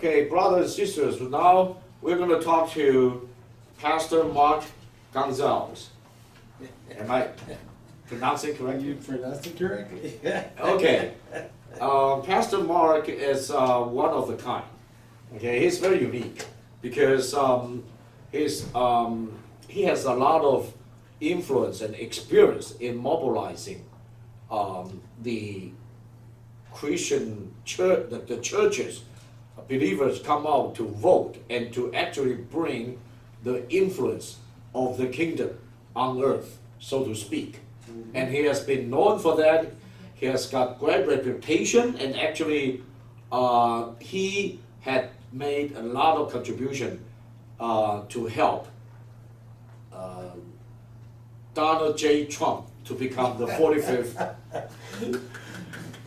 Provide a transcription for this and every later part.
Okay, brothers and sisters, now we're going to talk to Pastor Mark Gonzales. Am I pronouncing correctly? You pronounced it correctly. Okay. Pastor Mark is one of a kind. Okay, he's very unique because he has a lot of influence and experience in mobilizing the Christian church, the churches, believers come out to vote and to actually bring the influence of the kingdom on earth, so to speak. Mm-hmm. And he has been known for that. He has got great reputation, and actually he had made a lot of contribution to help Donald J. Trump to become the 45th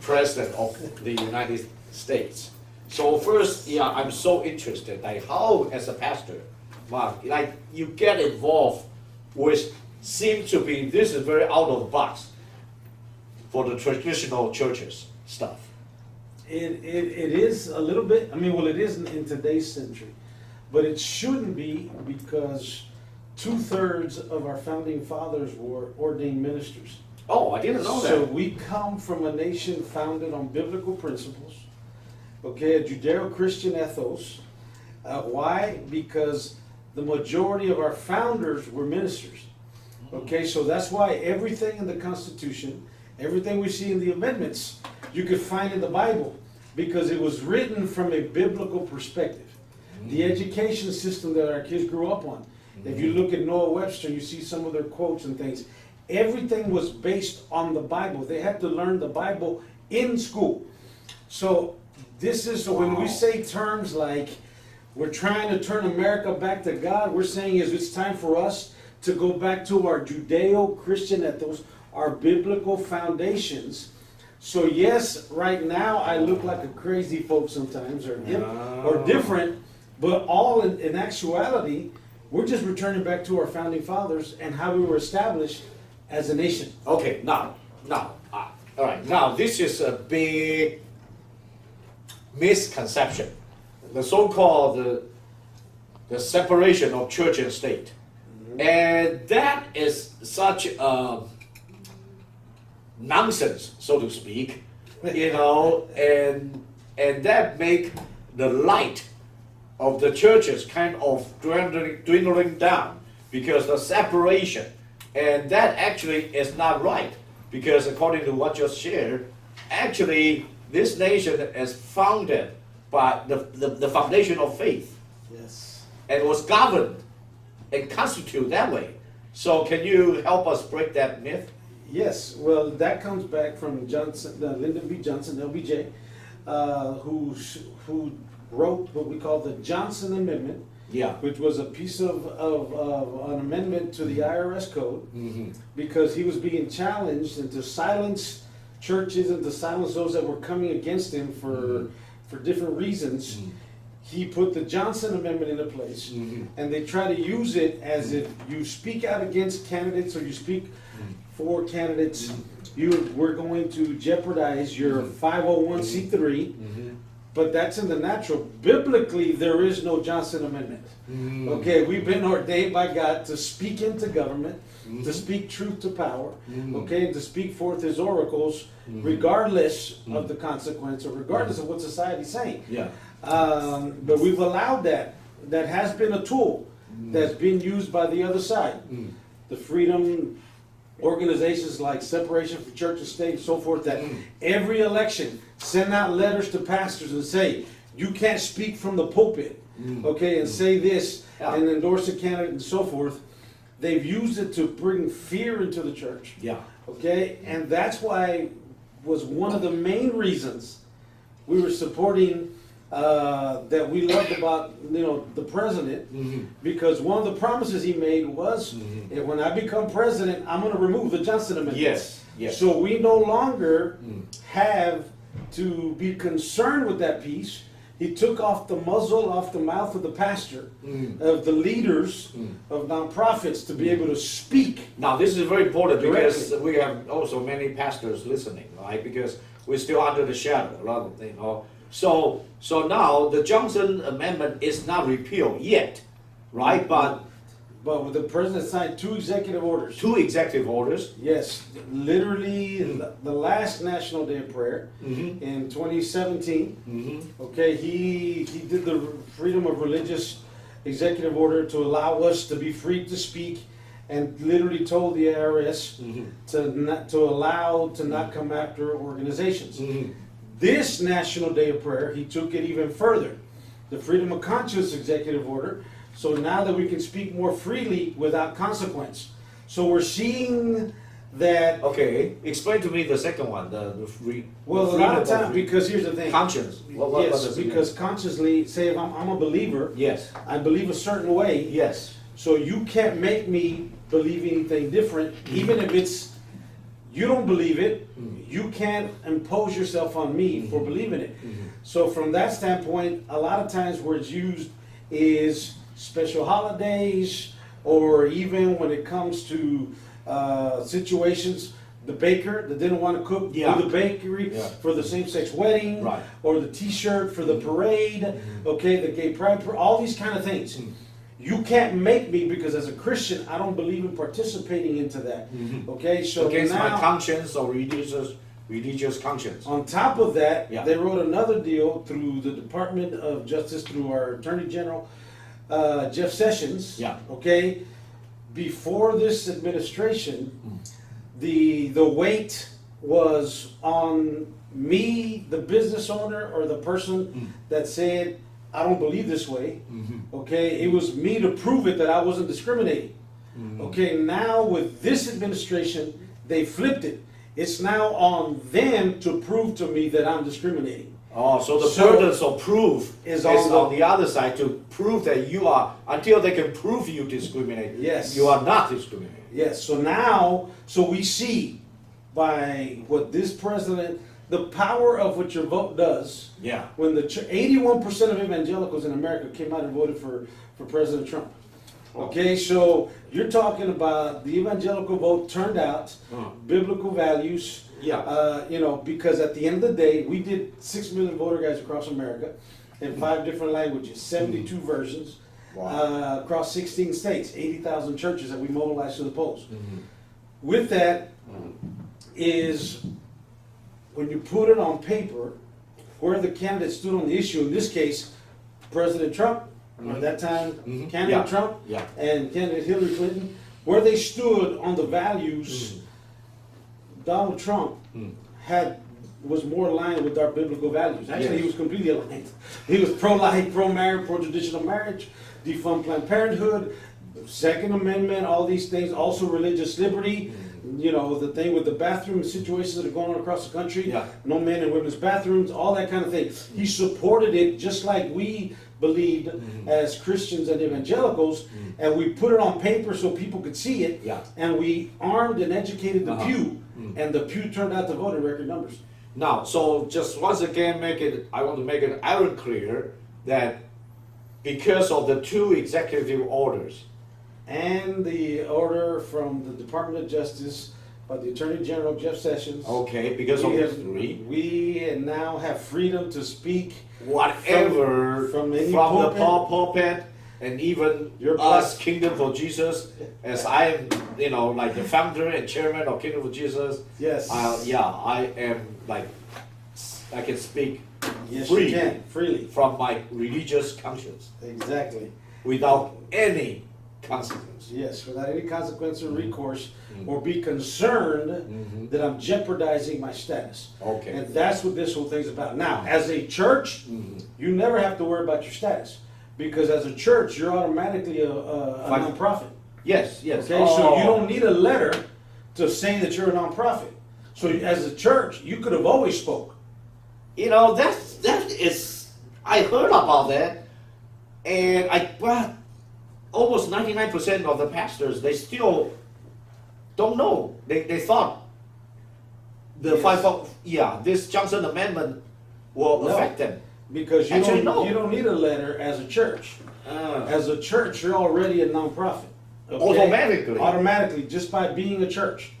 president of the United States. So first, yeah, I'm so interested, like how, as a pastor, Mark, like you get involved with, seems to be, this is very out of the box for the traditional churches stuff. It is a little bit, I mean, well, it isn't in today's century, but it shouldn't be because 2/3 of our founding fathers were ordained ministers. Oh, I didn't know that. So we come from a nation founded on biblical principles, okay, a Judeo-Christian ethos. Why? Because the majority of our founders were ministers. Okay, so that's why everything in the Constitution, everything we see in the amendments, you could find in the Bible because it was written from a biblical perspective. The education system that our kids grew up on. If you look at Noah Webster, you see some of their quotes and things. Everything was based on the Bible. They had to learn the Bible in school. So this is, so when we say terms like we're trying to turn America back to God, we're saying is it's time for us to go back to our Judeo-Christian ethos, our biblical foundations. So yes, right now I look like a crazy folk sometimes, or different, but all in actuality, we're just returning back to our founding fathers and how we were established as a nation. Okay, now, all right, now this is a big misconception, the so-called the separation of church and state, and that is such nonsense, so to speak, you know, and that make the light of the churches kind of dwindling down because the separation, and that actually is not right, because according to what you shared, actually this nation is founded by the foundation of faith. Yes. And was governed and constituted that way. So can you help us break that myth? Yes, well, that comes back from Johnson, Lyndon B. Johnson, LBJ, who wrote what we call the Johnson Amendment, which was a piece of an amendment to the IRS code, because he was being challenged and to silence churches and to silence those that were coming against him for different reasons. He put the Johnson Amendment into place, and they try to use it as if you speak out against candidates or you speak for candidates, we're going to jeopardize your 501c3. But that's in the natural. Biblically, there is no Johnson Amendment. Okay, we've been ordained by God to speak into government, to speak truth to power, okay, and to speak forth His oracles, regardless of the consequence or regardless of what society's saying. But we've allowed that. That has been a tool that's been used by the other side. The freedom organizations like Separation from Church and State and so forth, that every election send out letters to pastors and say, you can't speak from the pulpit, okay, and say this and endorse a candidate and so forth. They've used it to bring fear into the church. Okay, and that's why was one of the main reasons we were supporting that we loved about, you know, the president, because one of the promises he made was, when I become president, I'm going to remove the Johnson Amendment. Yes. So we no longer have to be concerned with that piece. He took off the muzzle off the mouth of the pastor, of the leaders of nonprofits to be able to speak. Now this is very important because we have also many pastors listening, right? Because we're still under the shadow, a lot of, you know. So now the Johnson Amendment is not repealed yet, right? But the president signed 2 executive orders. 2 executive orders. Yes, literally the last National Day of Prayer in 2017. Okay, he did the freedom of religious executive order to allow us to be free to speak, and literally told the IRS to not come after organizations. This National Day of Prayer, he took it even further. The freedom of conscience executive order. So now that we can speak more freely without consequence. So we're seeing that. Okay, explain to me the second one, the free. Well, a lot of times, because here's the thing. Conscience. Yes, because consciously, say if I'm a believer. Yes. I believe a certain way. Yes. So you can't make me believe anything different, even if it's, you don't believe it, you can't impose yourself on me for believing it. So from that standpoint, a lot of times where it's used is special holidays, or even when it comes to situations, the baker that didn't want to cook for the bakery for the same-sex wedding, or the T-shirt for the parade, okay, the gay pride, all these kind of things. You can't make me, because as a Christian, I don't believe in participating into that. Okay, so against now, my conscience or religious conscience. On top of that, they wrote another deal through the Department of Justice, through our Attorney General, Jeff Sessions. Okay, before this administration, the weight was on me, the business owner or the person that said, I don't believe this way. Okay, it was me to prove it that I wasn't discriminating. Okay, now with this administration, they flipped it. It's now on them to prove to me that I'm discriminating. Oh, so the burden of proof is on the other side to prove that you are, until they can prove you discriminate. Yes. You are not discriminating. Yes, so now, we see by what this president, the power of what your vote does. Yeah. When the 81% of evangelicals in America came out and voted for President Trump. Okay, so you're talking about the evangelical vote turned out, biblical values. Yeah. You know, because at the end of the day, we did 6 million voter guides across America in 5 different languages, 72 versions, across 16 states, 80,000 churches that we mobilized to the polls. With that is, when you put it on paper, where the candidate stood on the issue, in this case, President Trump, at that time, candidate Trump, and candidate Hillary Clinton, where they stood on the values, Donald Trump was more aligned with our biblical values. Actually, he was completely aligned. He was pro-life, pro-marriage, pro-traditional marriage, defund Planned Parenthood, Second Amendment, all these things, also religious liberty. You know, the thing with the bathroom situations that are going on across the country, no men in women's bathrooms, all that kind of thing. He supported it just like we believed as Christians and evangelicals, and we put it on paper so people could see it, and we armed and educated the pew, and the pew turned out to vote in record numbers. Now, so just once again, I want to make it iron clear that because of the 2 executive orders, and the order from the Department of Justice by the Attorney General Jeff Sessions. Okay, because of the 3. We now have freedom to speak whatever from the pulpit, and even us, Kingdomforjesus, as I am, you know, like the founder and chairman of Kingdomforjesus. Yes. I am like, I can speak freely from my religious conscience. Exactly. Without any consequence. Yes, without any consequence or recourse, or be concerned that I'm jeopardizing my status. Okay. And that's what this whole thing's about. Now, as a church, you never have to worry about your status, because as a church, you're automatically a nonprofit. Yes, yes. Okay, so you don't need a letter to say that you're a nonprofit. So as a church, you could have always spoke. You know, that is, I heard about that, and almost 99% of the pastors, they still don't know. They thought this Johnson Amendment will affect them. Because you don't need a letter as a church. As a church, you're already a nonprofit. Okay? Automatically, just by being a church.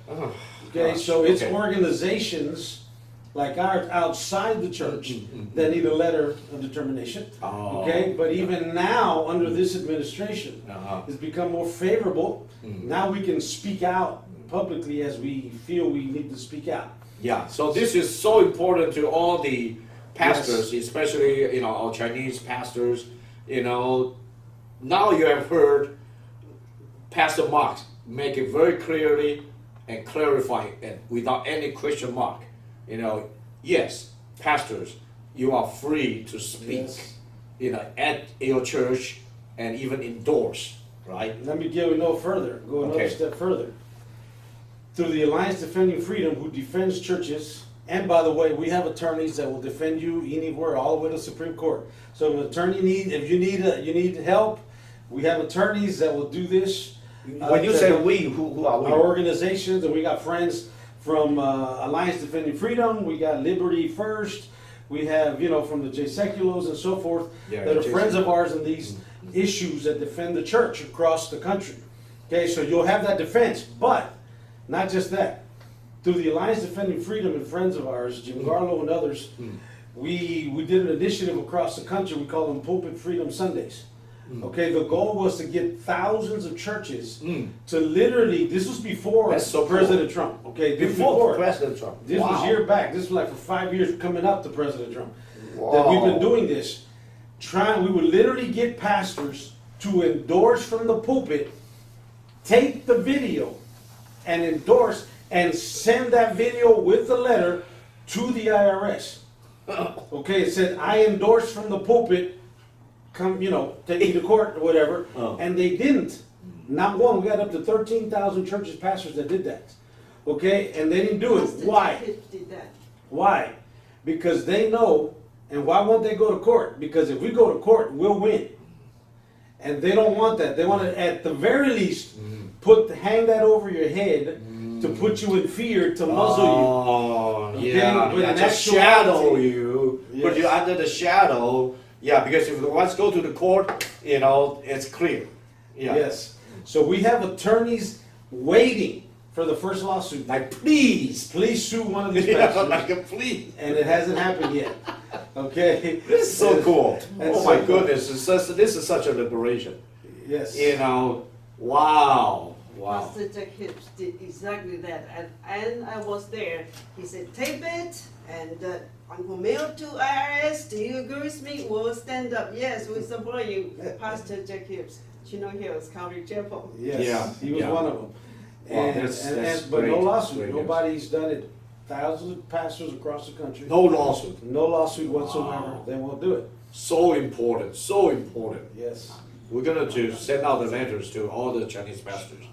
Okay, so it's organizations like ours outside the church that need a letter of determination. Okay, but even now under this administration, it's become more favorable. Now we can speak out publicly as we feel we need to speak out. Yeah, so this is so important to all the pastors, especially our Chinese pastors. Now you have heard Pastor Mark make it very clearly and clarify it without any question mark. Yes, pastors, you are free to speak, at your church and even indoors, right? Let me go another step further. Through the Alliance Defending Freedom, who defends churches, and by the way, we have attorneys that will defend you anywhere, all the way to the Supreme Court. So if you need help, we have attorneys that will do this. When you say we, who are we? Our organizations, and we got friends from Alliance Defending Freedom, we got Liberty First, we have, from the J Seculos and so forth, that are friends of ours in these issues that defend the church across the country. Okay, so you'll have that defense, but not just that. Through the Alliance Defending Freedom and friends of ours, Jim Garlow and others, we did an initiative across the country. We call them Pulpit Freedom Sundays. Okay, the goal was to get thousands of churches to literally, this was before President Trump. Okay, before President Trump. This was a year back. This was like for 5 years coming up to President Trump. That we've been doing this. We would literally get pastors to endorse from the pulpit, take the video, and endorse and send that video with the letter to the IRS. Okay, it said, I endorse from the pulpit, come, take me to court or whatever. And they didn't. Not one. We got up to 13,000 churches, pastors that did that. Okay, and they didn't do it. Why? Why? Because they know, and why won't they go to court? Because if we go to court, we'll win. And they don't want that. They want to, at the very least, hang that over your head to put you in fear, to muzzle you. To shadow you, put you under the shadow. Yeah, because if the ones go to the court, it's clear. Yes. So we have attorneys waiting for the first lawsuit. Like, please sue one of these pastors. Please. And it hasn't happened yet. Okay. This is so cool. My goodness, this is such a liberation. Yes. Wow. Pastor Jack Hibbs did exactly that, and I was there. He said, tape it, and Uncle mail to IRS. Do you agree with me? We'll stand up. Yes, we support you. Pastor Jack Hibbs, Chino Hills County Chapel. Yes, he was one of them. But no lawsuit. Nobody's done it. Thousands of pastors across the country. No lawsuit. No lawsuit whatsoever. They won't do it. So important. So important. Yes. We're going to send out the letters to all the Chinese pastors.